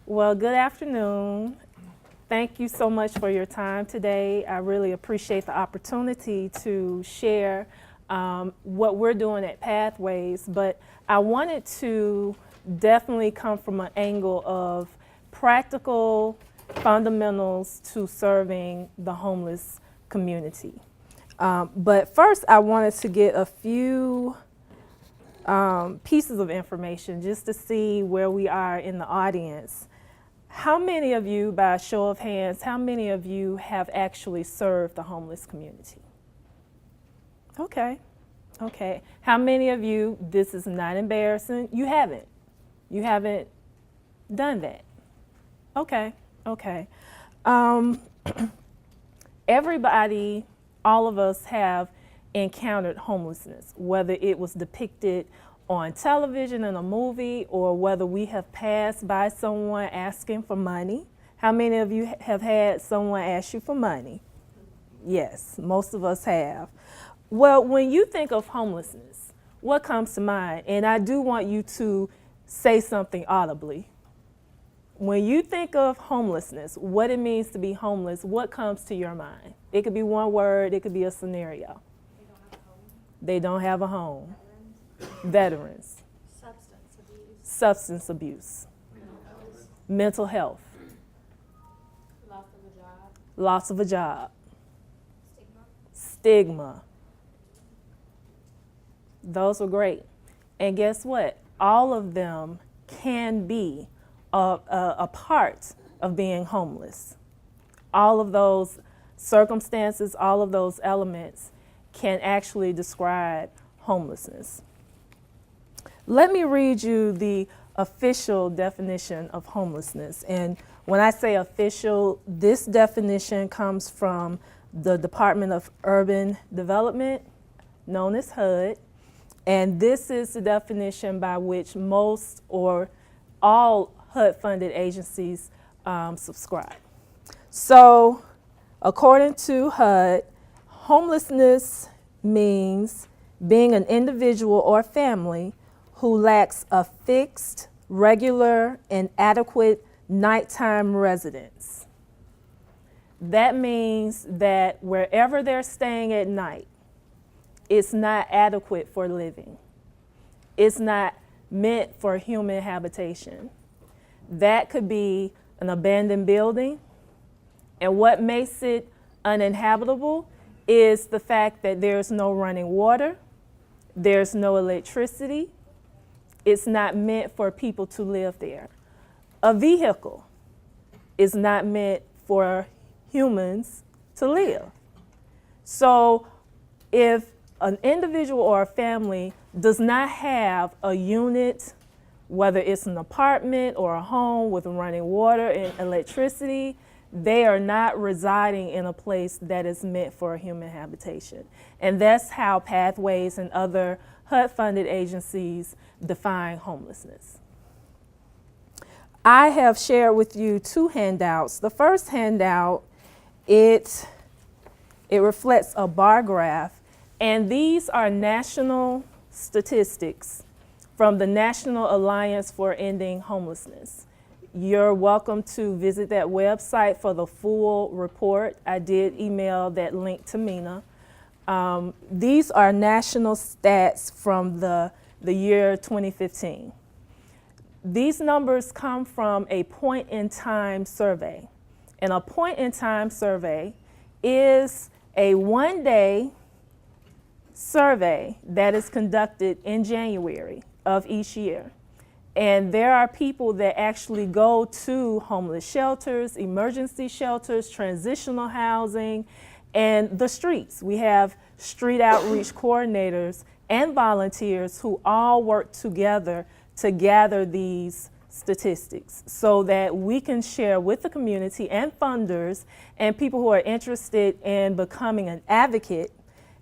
Well, good afternoon. Thank you so much for your time today. I really appreciate the opportunity to share what we're doing at Pathways, but I wanted to definitely come from an angle of practical fundamentals to serving the homeless community. But first, I wanted to get a few pieces of information just to see where we are in the audience. How many of you, by a show of hands, how many of you have actually served the homeless community? Okay. How many of you, this is not embarrassing, you haven't? You haven't done that? Okay. Everybody, all of us have encountered homelessness, whether it was depicted on television in a movie or whether we have passed by someone asking for money. How many of you have had someone ask you for money? Yes, most of us have. Well, when you think of homelessness, what comes to mind? And I do want you to say something audibly. When you think of homelessness, what it means to be homeless, what comes to your mind? It could be one word, it could be a scenario. They don't have a home. Veterans. Substance abuse. Mental health. Loss of a job. Stigma. Those were great. And guess what? All of them can be a part of being homeless. All of those circumstances, all of those elements can actually describe homelessness. Let me read you the official definition of homelessness. And when I say official, this definition comes from the Department of Urban Development, known as HUD. And this is the definition by which most or all HUD-funded agencies subscribe. So, according to HUD, homelessness means being an individual or family who lacks a fixed, regular, and adequate nighttime residence. That means that wherever they're staying at night, it's not adequate for living. It's not meant for human habitation. That could be an abandoned building, and what makes it uninhabitable is the fact that there's no running water, there's no electricity, it's not meant for people to live there. A vehicle is not meant for humans to live. So if an individual or a family does not have a unit, whether it's an apartment or a home with running water and electricity, they are not residing in a place that is meant for human habitation. And that's how Pathways and other HUD-funded agencies define homelessness. I have shared with you two handouts. The first handout, it reflects a bar graph, and these are national statistics from the National Alliance for Ending Homelessness. You're welcome to visit that website for the full report. I did email that link to Mina. These are national stats from the year 2015. These numbers come from a point-in-time survey. And a point-in-time survey is a one-day survey that is conducted in January of each year. And there are people that actually go to homeless shelters, emergency shelters, transitional housing, and the streets. We have street outreach coordinators and volunteers who all work together to gather these statistics so that we can share with the community and funders and people who are interested in becoming an advocate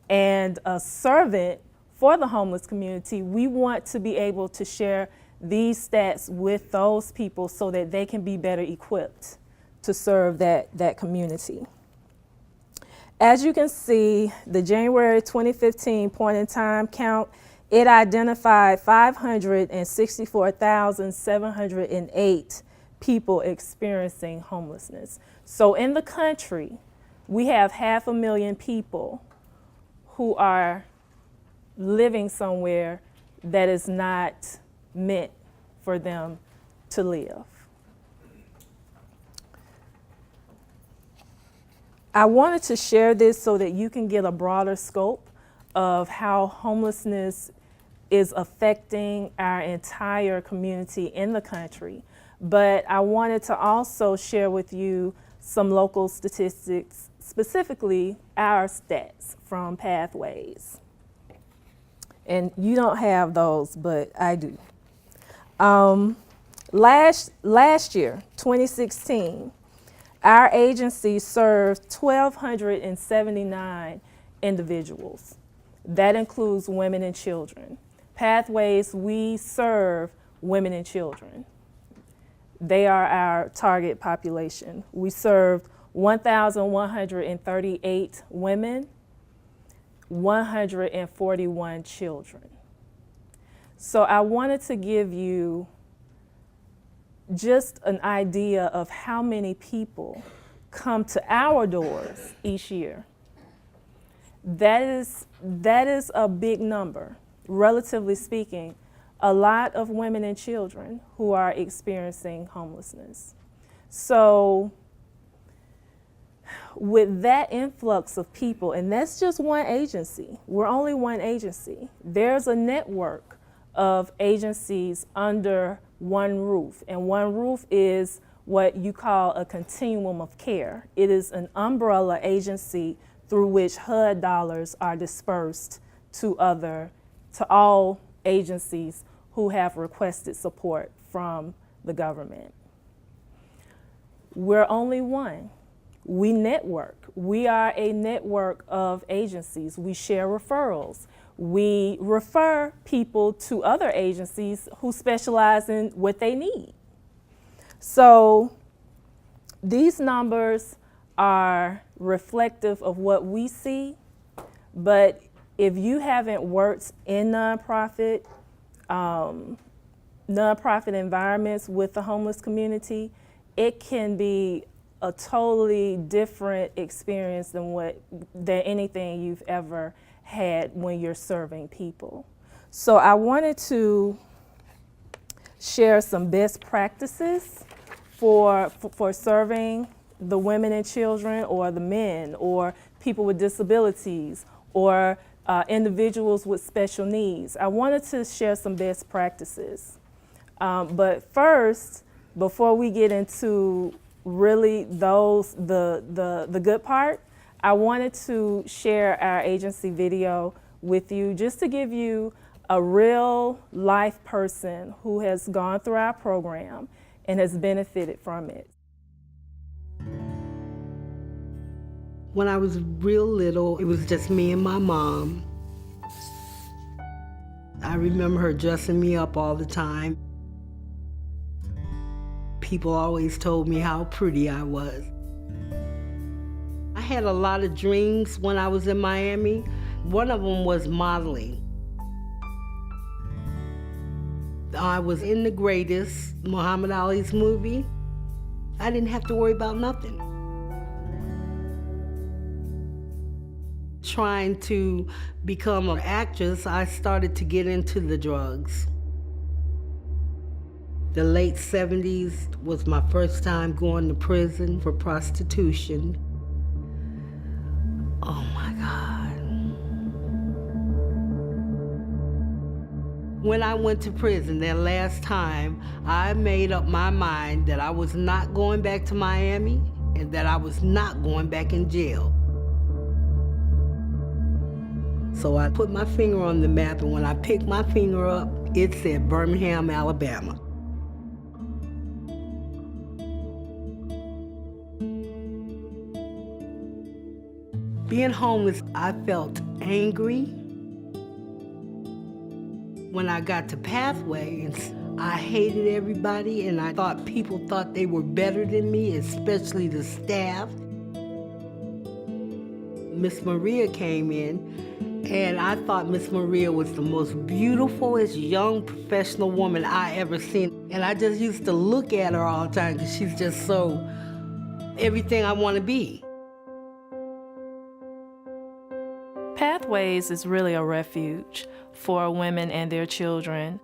and a servant for the homeless community. We want to be able to share these stats with those people so that they can be better equipped to serve that community. As you can see, the January 2015 point in time count, it identified 564,708 people experiencing homelessness. So in the country, we have 500,000 people who are living somewhere that is not meant for them to live. I wanted to share this so that you can get a broader scope of how homelessness is affecting our entire community in the country. But I wanted to also share with you some local statistics, specifically our stats from Pathways. And you don't have those, but I do. Last year, 2016, our agency served 1,279 individuals. That includes women and children. Pathways, we serve women and children. They are our target population. We served 1,138 women, 141 children. So I wanted to give you just an idea of how many people come to our doors each year. That is a big number, relatively speaking. A lot of women and children who are experiencing homelessness. So with that influx of people, and that's just one agency, we're only one agency. There's a network of agencies under one roof, and one roof is what you call a continuum of care. It is an umbrella agency through which HUD dollars are dispersed to all agencies who have requested support from the government. We're only one. We network. We are a network of agencies. We share referrals. We refer people to other agencies who specialize in what they need. So these numbers are reflective of what we see, but if you haven't worked in nonprofit environments with the homeless community, it can be a totally different experience than anything you've ever had when you're serving people. So I wanted to share some best practices for serving the women and children, or the men, or people with disabilities, or individuals with special needs. I wanted to share some best practices. But first, before we get into really the good part, I wanted to share our agency video with you just to give you a real life person who has gone through our program and has benefited from it. When I was real little, it was just me and my mom. I remember her dressing me up all the time. People always told me how pretty I was. I had a lot of dreams when I was in Miami. One of them was modeling. I was in The Greatest, Muhammad Ali's movie. I didn't have to worry about nothing. Trying to become an actress, I started to get into the drugs. The late 70s was my first time going to prison for prostitution. Oh my God. When I went to prison that last time, I made up my mind that I was not going back to Miami and that I was not going back in jail. So I put my finger on the map, and when I picked my finger up, it said Birmingham, Alabama. Being homeless, I felt angry. When I got to Pathways, I hated everybody, and I thought people thought they were better than me, especially the staff. Miss Maria came in, and I thought Miss Maria was the most beautifulest young professional woman I ever seen. And I just used to look at her all the time because she's just so everything I want to be. Pathways is really a refuge for women and their children.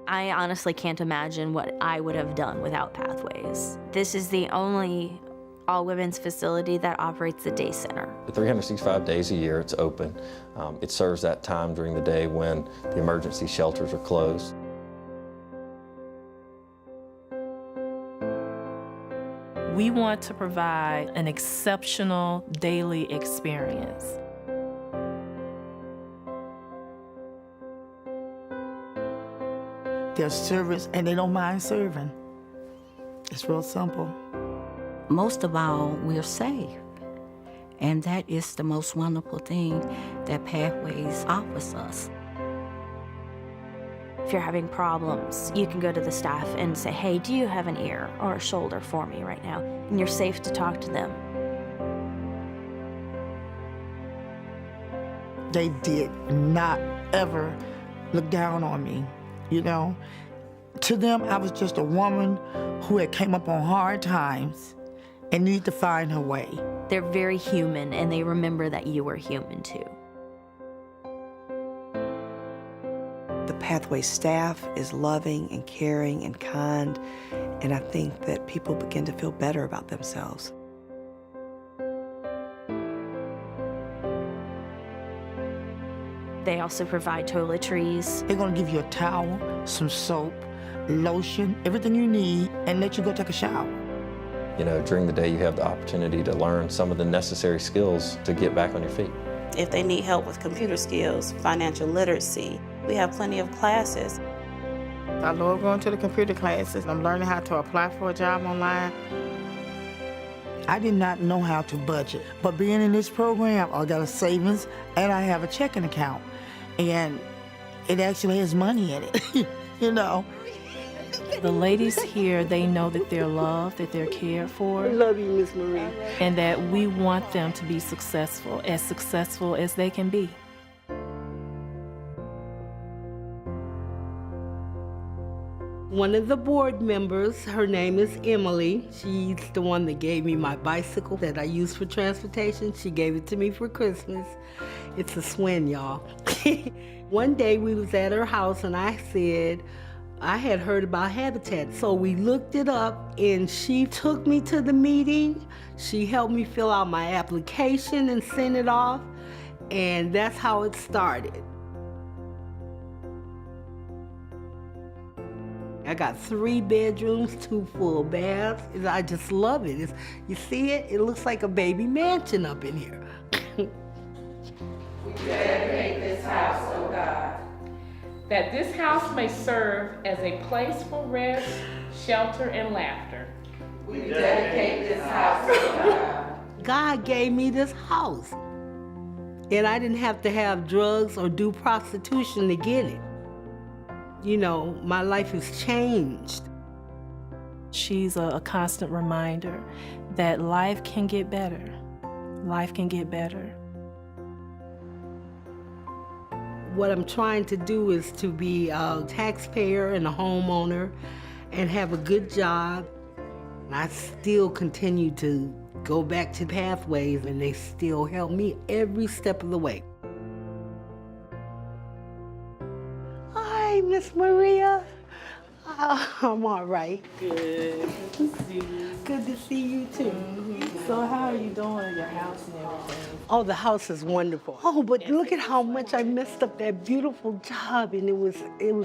I honestly can't imagine what I would have done without Pathways. This is the only all-women's facility that operates the day center. 365 days a year, it's open. It serves that time during the day when the emergency shelters are closed. We want to provide an exceptional daily experience. They're servants and they don't mind serving. It's real simple. Most of all, we're safe. And that is the most wonderful thing that Pathways offers us. If you're having problems, you can go to the staff and say, hey, do you have an ear or a shoulder for me right now? And you're safe to talk to them. They did not ever look down on me, you know. To them, I was just a woman who had came up on hard times and needed to find her way. They're very human, and they remember that you were human too. The Pathway staff is loving and caring and kind, and I think that people begin to feel better about themselves. They also provide toiletries. They're gonna give you a towel, some soap, lotion, everything you need, and let you go take a shower. You know, during the day you have the opportunity to learn some of the necessary skills to get back on your feet. If they need help with computer skills, financial literacy, we have plenty of classes. I love going to the computer classes. I'm learning how to apply for a job online. I did not know how to budget, but being in this program, I got a savings and I have a checking account, and it actually has money in it, you know. The ladies here, they know that they're loved, that they're cared for, I love you, Miss Marie. and that we want them to be successful as they can be. One of the board members, her name is Emily. She's the one that gave me my bicycle that I use for transportation. She gave it to me for Christmas. It's a Swin, y'all. One day we was at her house and I said, I had heard about Habitat. So we looked it up and she took me to the meeting. She helped me fill out my application and send it off. And that's how it started. I got 3 bedrooms, 2 full baths. I just love it. You see it? It looks like a baby mansion up in here. We dedicate this house, O God, that this house may serve as a place for rest, shelter, and laughter. We dedicate this house, O God. God gave me this house. And I didn't have to have drugs or do prostitution to get it. You know, my life has changed. She's a constant reminder that life can get better. Life can get better. What I'm trying to do is to be a taxpayer and a homeowner and have a good job. And I still continue to go back to Pathways, and they still help me every step of the way. Hi, Miss Maria. I'm all right. Good to see you. Good to see you too. So how are you doing, your house and everything? Oh, the house is wonderful. Oh, but look at how much I messed up that beautiful job, and it was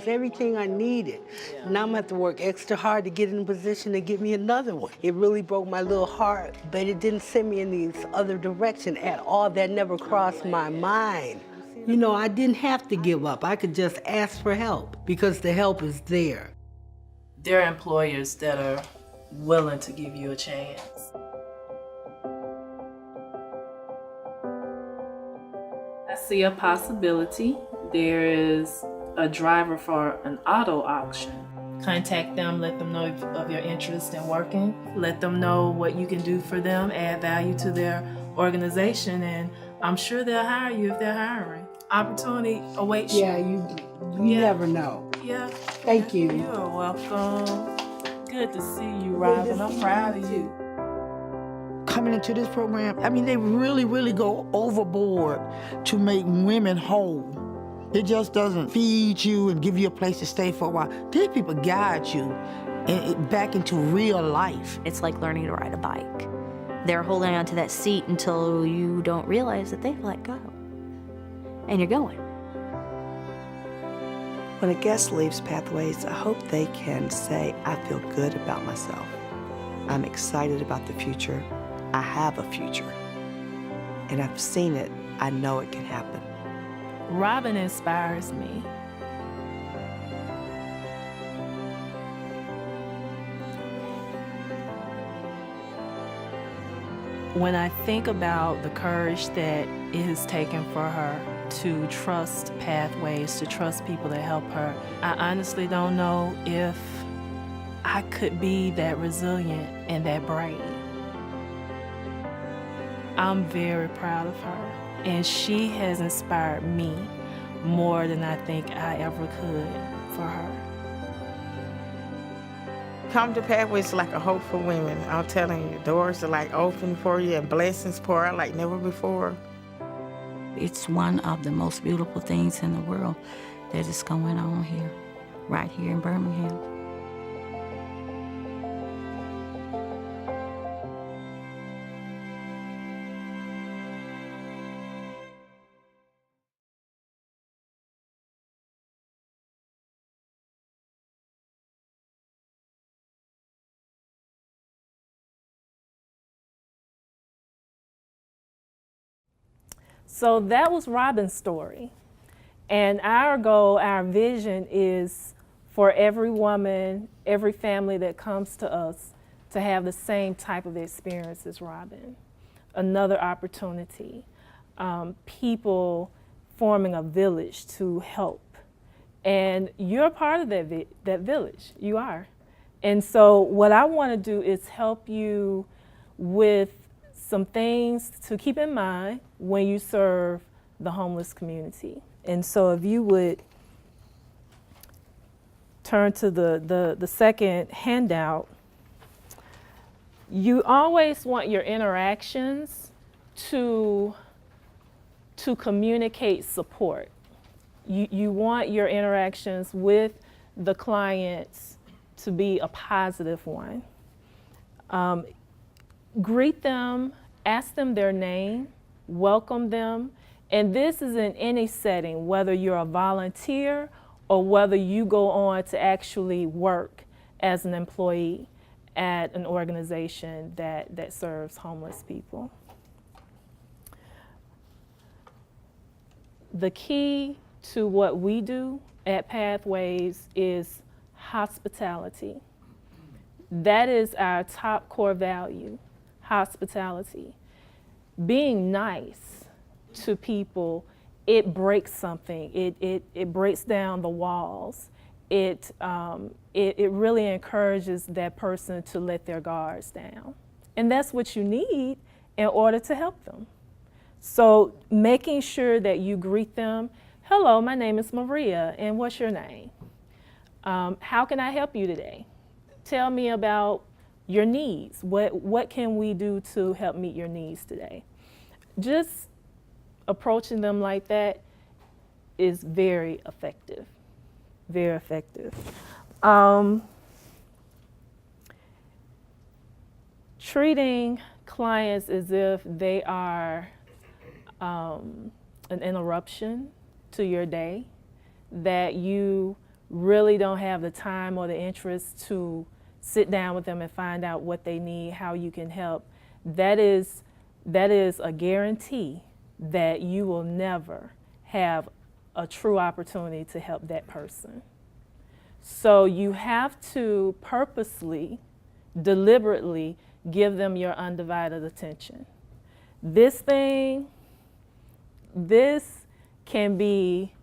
everything I needed. Yeah. Now I'm gonna have to work extra hard to get in a position to get me another one. It really broke my little heart, but it didn't send me in this other direction at all. That never crossed my mind. You know, I didn't have to give up. I could just ask for help because the help is there. There are employers that are willing to give you a chance. I see a possibility. There is a driver for an auto auction. contact them, let them know of your interest in working, let them know what you can do for them, add value to their organization, and I'm sure they'll hire you if they're hiring. Opportunity awaits you. Yeah, you never know. Yeah. Thank you. You are welcome. Good to see you, Robin. I'm proud of you. Coming into this program, I mean, they really, really go overboard to make women whole. It just doesn't feed you and give you a place to stay for a while. These people guide you back into real life. It's like learning to ride a bike. They're holding onto that seat until you don't realize that they've let go. And you're going. When a guest leaves Pathways, I hope they can say, I feel good about myself. I'm excited about the future. I have a future. And I've seen it. I know it can happen. Robin inspires me. When I think about the courage that it has taken for her to trust Pathways, to trust people that help her, I honestly don't know if I could be that resilient and that brave. I'm very proud of her, and she has inspired me more than I think I ever could for her. Come to Pathways is like a hope for women. I'm telling you, doors are like open for you and blessings pour out like never before. It's one of the most beautiful things in the world that is going on here, right here in Birmingham. So that was Robin's story. And our goal, our vision is for every woman, every family that comes to us to have the same type of experience as Robin. Another opportunity. People forming a village to help. And you're part of that village. You are. And so what I want to do is help you with some things to keep in mind when you serve the homeless community. And so if you would turn to the second handout, you always want your interactions to communicate support. You want your interactions with the clients to be a positive one. Greet them, ask them their name, welcome them, and this is in any setting, whether you're a volunteer or whether you go on to actually work as an employee at an organization that serves homeless people. The key to what we do at Pathways is hospitality. That is our top core value. Hospitality. Being nice to people, it breaks something. It breaks down the walls. It really encourages that person to let their guards down. And that's what you need in order to help them. So making sure that you greet them, hello, my name is Maria, and what's your name? How can I help you today? Tell me about your needs. What can we do to help meet your needs today? Just approaching them like that is very effective, very effective. Treating clients as if they are an interruption to your day, that you really don't have the time or the interest to sit down with them and find out what they need, how you can help, that is a guarantee that you will never have a true opportunity to help that person. So you have to purposely, deliberately give them your undivided attention. This can be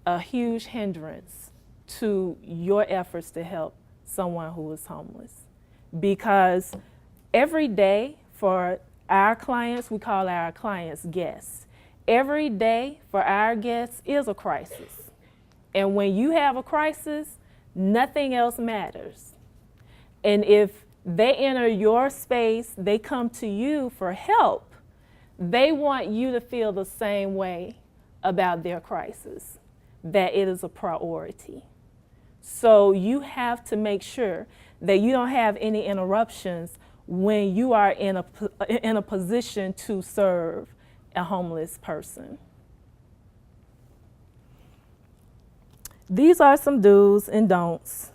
a huge hindrance to your efforts to help someone who is homeless. Because every day for our clients, we call our clients guests. Every day for our guests is a crisis. And when you have a crisis, nothing else matters. And if they enter your space, they come to you for help, they want you to feel the same way about their crisis, that it is a priority. So you have to make sure that you don't have any interruptions when you are in a position to serve a homeless person. These are some do's and don'ts.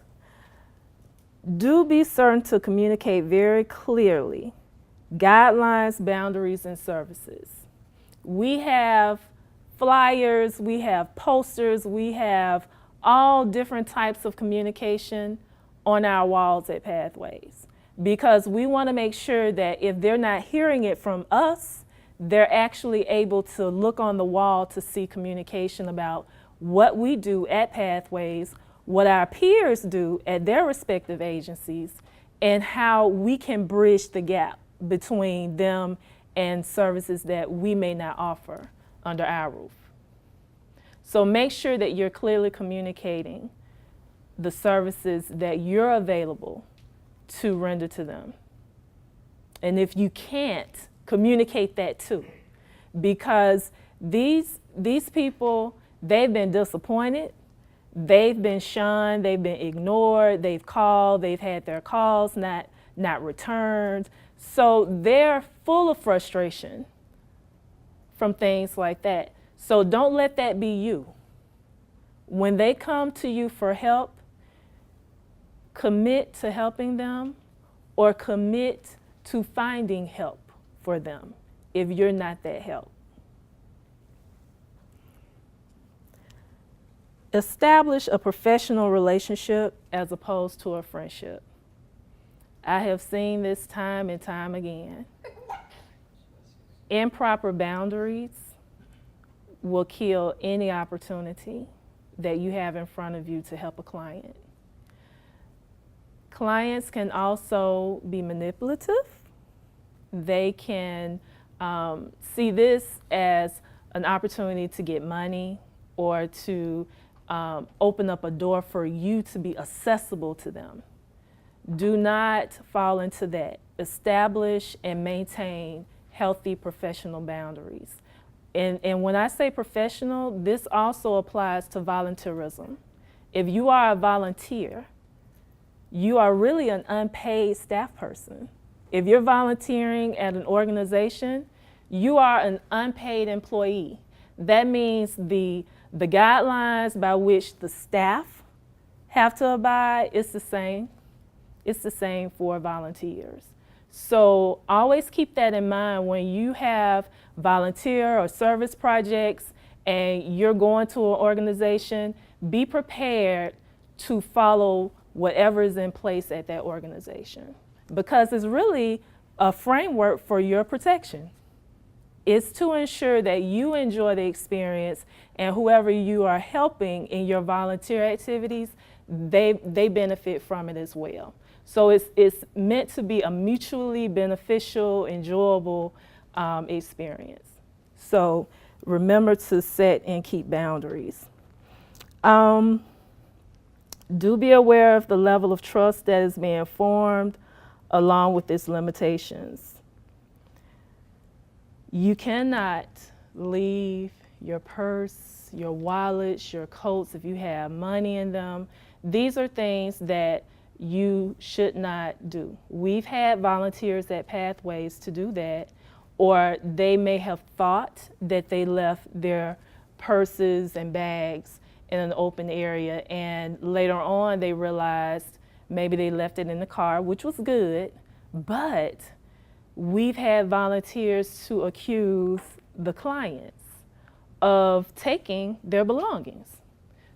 Do be certain to communicate very clearly guidelines, boundaries, and services. We have flyers, we have posters, we have all different types of communication on our walls at Pathways, because we want to make sure that if they're not hearing it from us, they're actually able to look on the wall to see communication about what we do at Pathways, what our peers do at their respective agencies, and how we can bridge the gap between them and services that we may not offer under our roof. So make sure that you're clearly communicating the services that you're available to render to them. And if you can't, communicate that too. Because these people, they've been disappointed, they've been shunned, they've been ignored, they've called, they've had their calls not returned. So they're full of frustration from things like that. So don't let that be you. When they come to you for help, commit to helping them or commit to finding help for them if you're not that help. Establish a professional relationship as opposed to a friendship. I have seen this time and time again. Improper boundaries will kill any opportunity that you have in front of you to help a client. Clients can also be manipulative. They can see this as an opportunity to get money or to open up a door for you to be accessible to them. Do not fall into that. Establish and maintain healthy professional boundaries. And when I say professional, this also applies to volunteerism. If you are a volunteer, you are really an unpaid staff person. If you're volunteering at an organization, you are an unpaid employee. That means the guidelines by which the staff have to abide is the same. It's the same for volunteers. So always keep that in mind when you have volunteer or service projects and you're going to an organization. Be prepared to follow whatever is in place at that organization, because it's really a framework for your protection. It's to ensure that you enjoy the experience and whoever you are helping in your volunteer activities, they benefit from it as well. So it's meant to be a mutually beneficial, enjoyable experience. So remember to set and keep boundaries. Do be aware of the level of trust that is being formed along with its limitations. You cannot leave your purse, your wallets, your coats if you have money in them. These are things that you should not do. We've had volunteers at Pathways to do that, or they may have thought that they left their purses and bags in an open area, and later on they realized maybe they left it in the car, which was good, but we've had volunteers to accuse the clients of taking their belongings.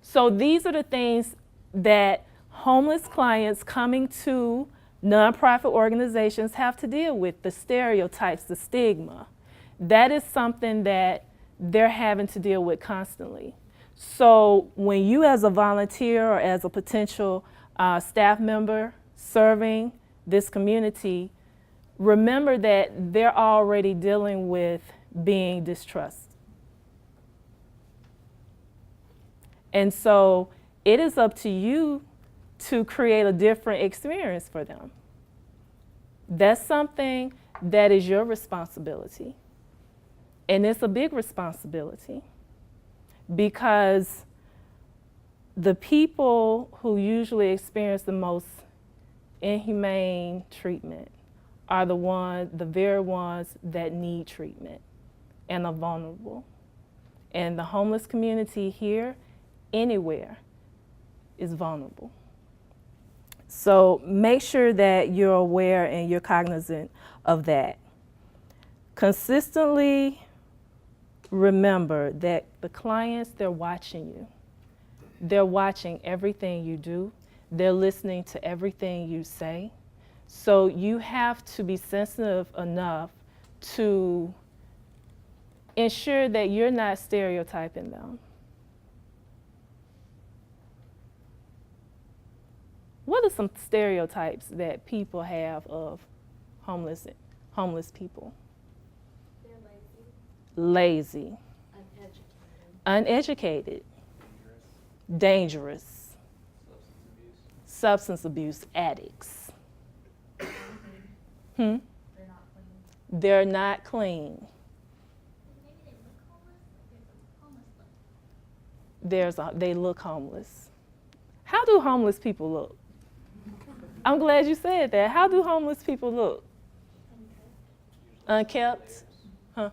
So these are the things that homeless clients coming to nonprofit organizations have to deal with, the stereotypes, the stigma. That is something that they're having to deal with constantly. So when you as a volunteer or as a potential staff member serving this community, remember that they're already dealing with being distrust. And so it is up to you to create a different experience for them. That's something that is your responsibility. And it's a big responsibility because the people who usually experience the most inhumane treatment are the very ones that need treatment and are vulnerable. And the homeless community here, anywhere, is vulnerable. So make sure that you're aware and you're cognizant of that. Consistently remember that the clients, they're watching you. They're watching everything you do. They're listening to everything you say. So you have to be sensitive enough to ensure that you're not stereotyping them. What are some stereotypes that people have of homeless people? They're lazy. Lazy. Uneducated. Dangerous. Substance abuse addicts. They're not clean. They're not clean. Maybe they look homeless, They look homeless. How do homeless people look? I'm glad you said that. How do homeless people look? Unkept? Huh?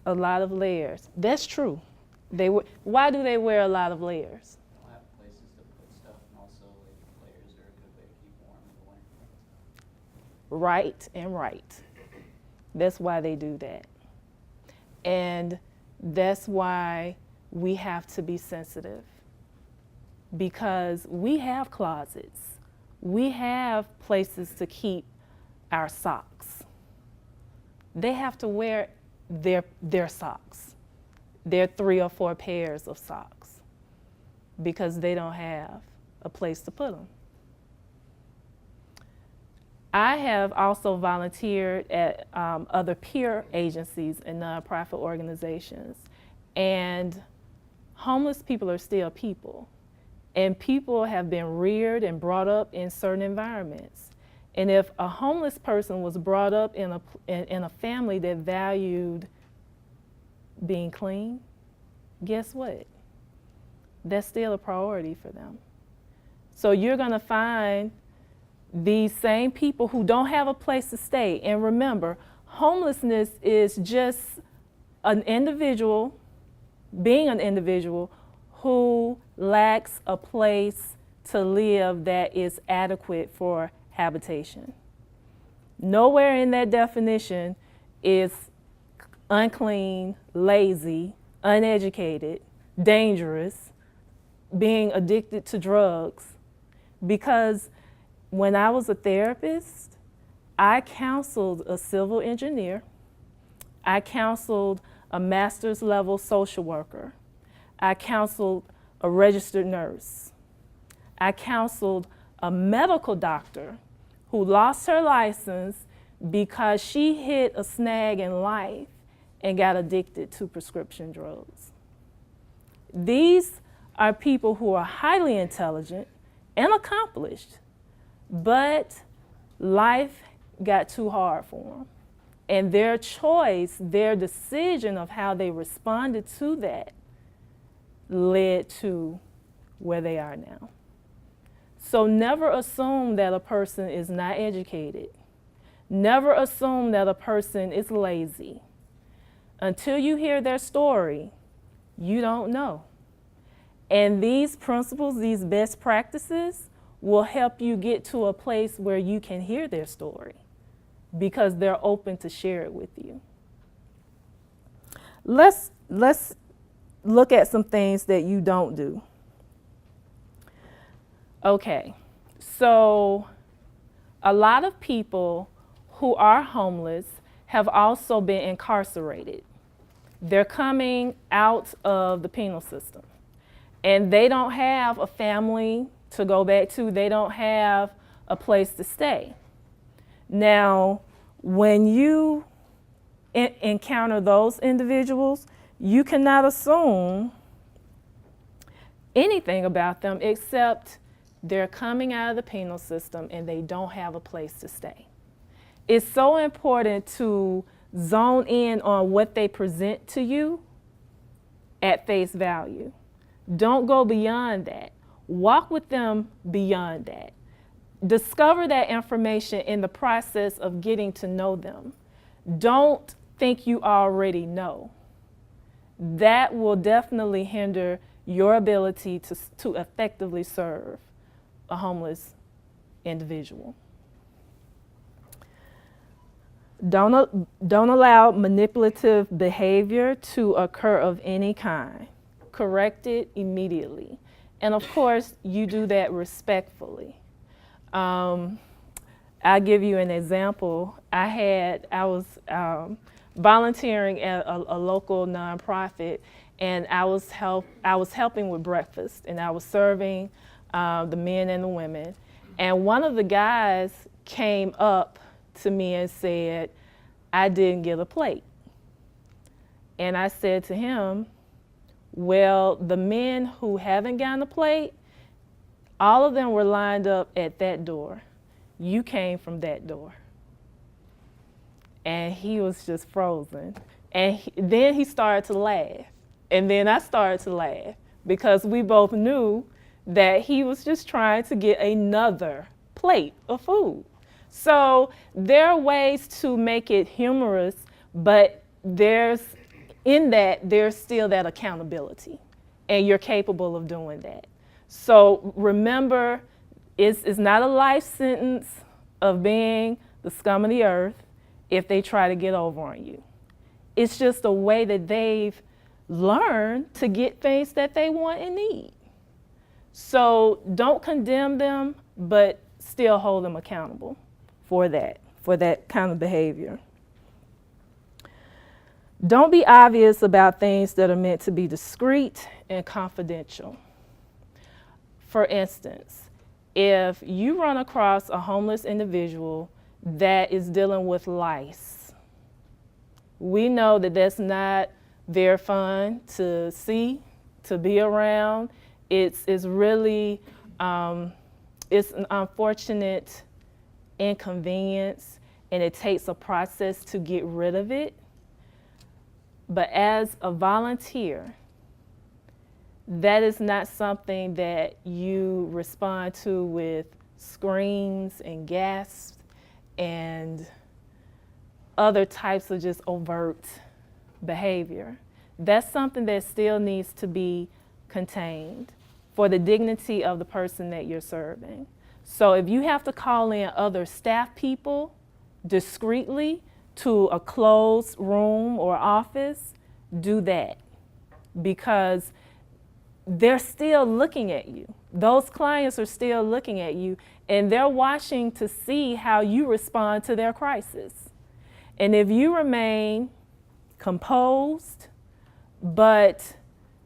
A lot of layers. That's true. Why do they wear a lot of layers? They don't have places to put stuff, and also layers are a good way to keep warm in the winter. Right and right. That's why they do that. And that's why we have to be sensitive. Because we have closets. We have places to keep our socks. They have to wear their socks, their 3 or 4 pairs of socks, because they don't have a place to put them. I have also volunteered at other peer agencies and nonprofit organizations, and homeless people are still people. And people have been reared and brought up in certain environments. And if a homeless person was brought up in a family that valued being clean, guess what? That's still a priority for them. So you're gonna find these same people who don't have a place to stay. And remember, homelessness is just an individual, being an individual who lacks a place to live that is adequate for habitation. Nowhere in that definition is unclean, lazy, uneducated, dangerous, being addicted to drugs. Because when I was a therapist, I counseled a civil engineer, I counseled a master's level social worker, I counseled a registered nurse. I counseled a medical doctor who lost her license because she hit a snag in life and got addicted to prescription drugs. These are people who are highly intelligent and accomplished, but life got too hard for them. And their choice, their decision of how they responded to that led to where they are now. So never assume that a person is not educated. Never assume that a person is lazy. Until you hear their story, you don't know. And these principles, these best practices, will help you get to a place where you can hear their story because they're open to share it with you. Let's look at some things that you don't do. Okay, so a lot of people who are homeless have also been incarcerated. They're coming out of the penal system, and they don't have a family to go back to. They don't have a place to stay. Now, when you encounter those individuals, you cannot assume anything about them except they're coming out of the penal system and they don't have a place to stay. It's so important to zone in on what they present to you at face value. Don't go beyond that. Walk with them beyond that. Discover that information in the process of getting to know them. Don't think you already know. That will definitely hinder your ability to effectively serve a homeless individual. Don't allow manipulative behavior to occur of any kind. Correct it immediately. And of course, you do that respectfully. I'll give you an example. I was volunteering at a local nonprofit, and I was helping with breakfast, and I was serving the men and the women. And one of the guys came up to me and said, "I didn't get a plate." And I said to him, "Well, the men who haven't gotten a plate, all of them were lined up at that door. You came from that door." And he was just frozen. And then he started to laugh. And then I started to laugh because we both knew that he was just trying to get another plate of food. So there are ways to make it humorous, but there's still that accountability, and you're capable of doing that. So remember, it's not a life sentence of being the scum of the earth if they try to get over on you. It's just a way that they've learned to get things that they want and need. So don't condemn them, but still hold them accountable for that kind of behavior. Don't be obvious about things that are meant to be discreet and confidential. For instance, if you run across a homeless individual that is dealing with lice, we know that that's not very fun to see, to be around. It's really, it's an unfortunate inconvenience, and it takes a process to get rid of it. But as a volunteer, that is not something that you respond to with screams and gasps and other types of just overt behavior. That's something that still needs to be contained for the dignity of the person that you're serving. So if you have to call in other staff people discreetly to a closed room or office, do that, because they're still looking at you. Those clients are still looking at you, and they're watching to see how you respond to their crisis. And if you remain composed, but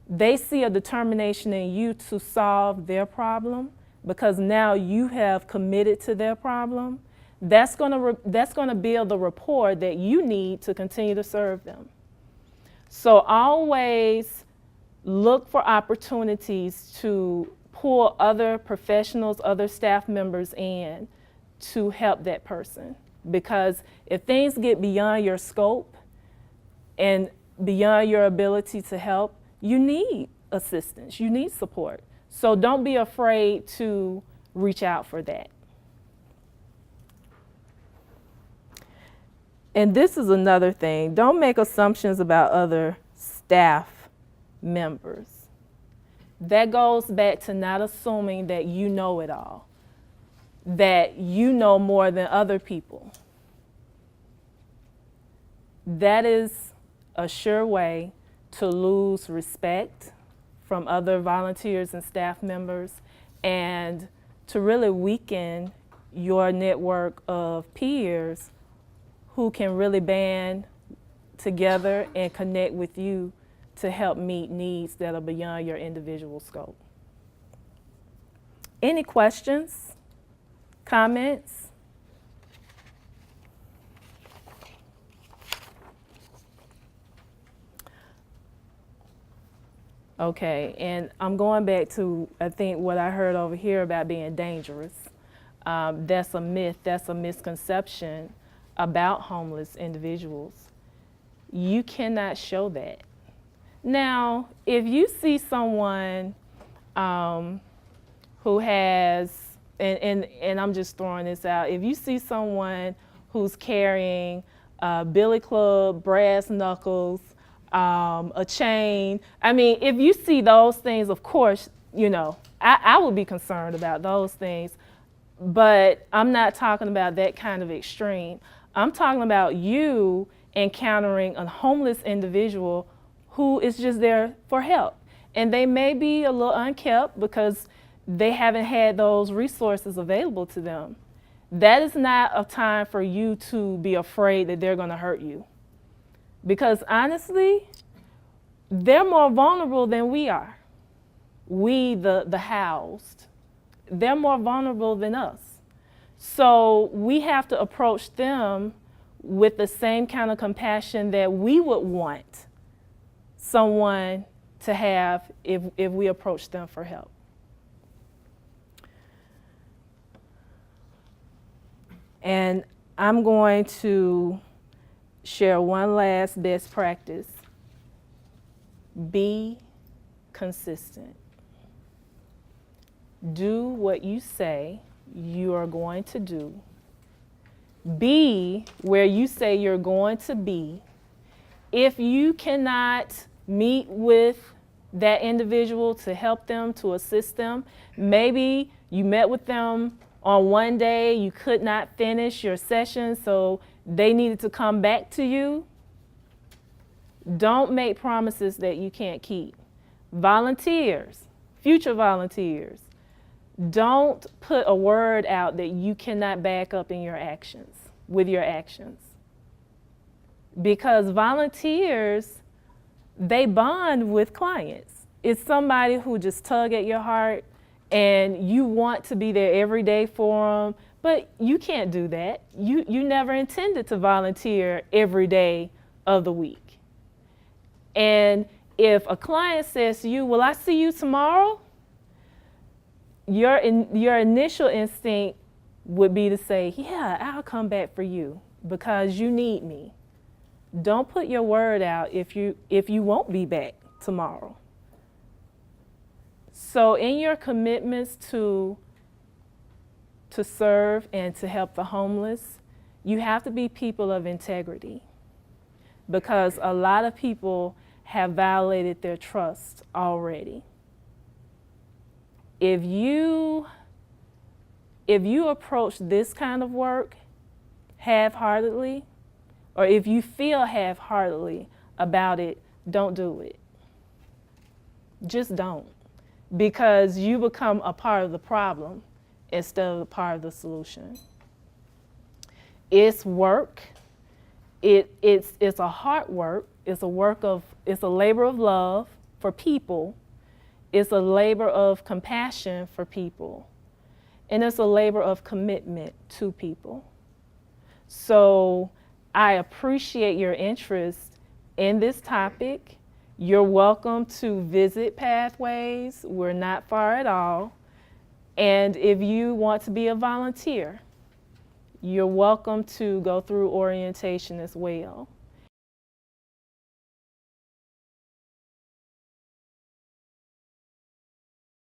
they see a determination in you to solve their problem, because now you have committed to their problem, that's gonna build the rapport that you need to continue to serve them. So always look for opportunities to pull other professionals, other staff members in to help that person. Because if things get beyond your scope and beyond your ability to help, you need assistance, you need support. So don't be afraid to reach out for that. And this is another thing, don't make assumptions about other staff members. That goes back to not assuming that you know it all, that you know more than other people. That is a sure way to lose respect from other volunteers and staff members, and to really weaken your network of peers who can really band together and connect with you to help meet needs that are beyond your individual scope. Any questions, comments? Okay, and I'm going back to, I think, what I heard over here about being dangerous. That's a myth, that's a misconception about homeless individuals. You cannot show that. Now, if you see someone who has, and I'm just throwing this out, if you see someone who's carrying a billy club, brass knuckles, a chain, I mean, if you see those things, of course, you know, I would be concerned about those things, but I'm not talking about that kind of extreme. I'm talking about you encountering a homeless individual who is just there for help. And they may be a little unkept because they haven't had those resources available to them. That is not a time for you to be afraid that they're gonna hurt you. Because honestly, they're more vulnerable than we are. We, the housed, they're more vulnerable than us. So we have to approach them with the same kind of compassion that we would want someone to have if we approach them for help. And I'm going to share one last best practice. Be consistent. Do what you say you are going to do. Be where you say you're going to be. If you cannot meet with that individual to help them, to assist them, maybe you met with them on one day, you could not finish your session, so they needed to come back to you. Don't make promises that you can't keep. Volunteers, future volunteers, don't put a word out that you cannot back up in your actions, with your actions. Because volunteers, they bond with clients. It's somebody who just tug at your heart and you want to be there every day for them, but you can't do that. You never intended to volunteer every day of the week. And if a client says to you, "Will I see you tomorrow?" Your initial instinct would be to say, "Yeah, I'll come back for you because you need me." Don't put your word out if you won't be back tomorrow. So in your commitments to serve and to help the homeless, you have to be people of integrity, because a lot of people have violated their trust already. If you approach this kind of work half-heartedly, or if you feel half-heartedly about it, don't do it. Just don't. Because you become a part of the problem instead of a part of the solution. It's work. It's a hard work. It's a labor of love for people. It's a labor of compassion for people. And it's a labor of commitment to people. So I appreciate your interest in this topic. You're welcome to visit Pathways. We're not far at all. And if you want to be a volunteer, you're welcome to go through orientation as well.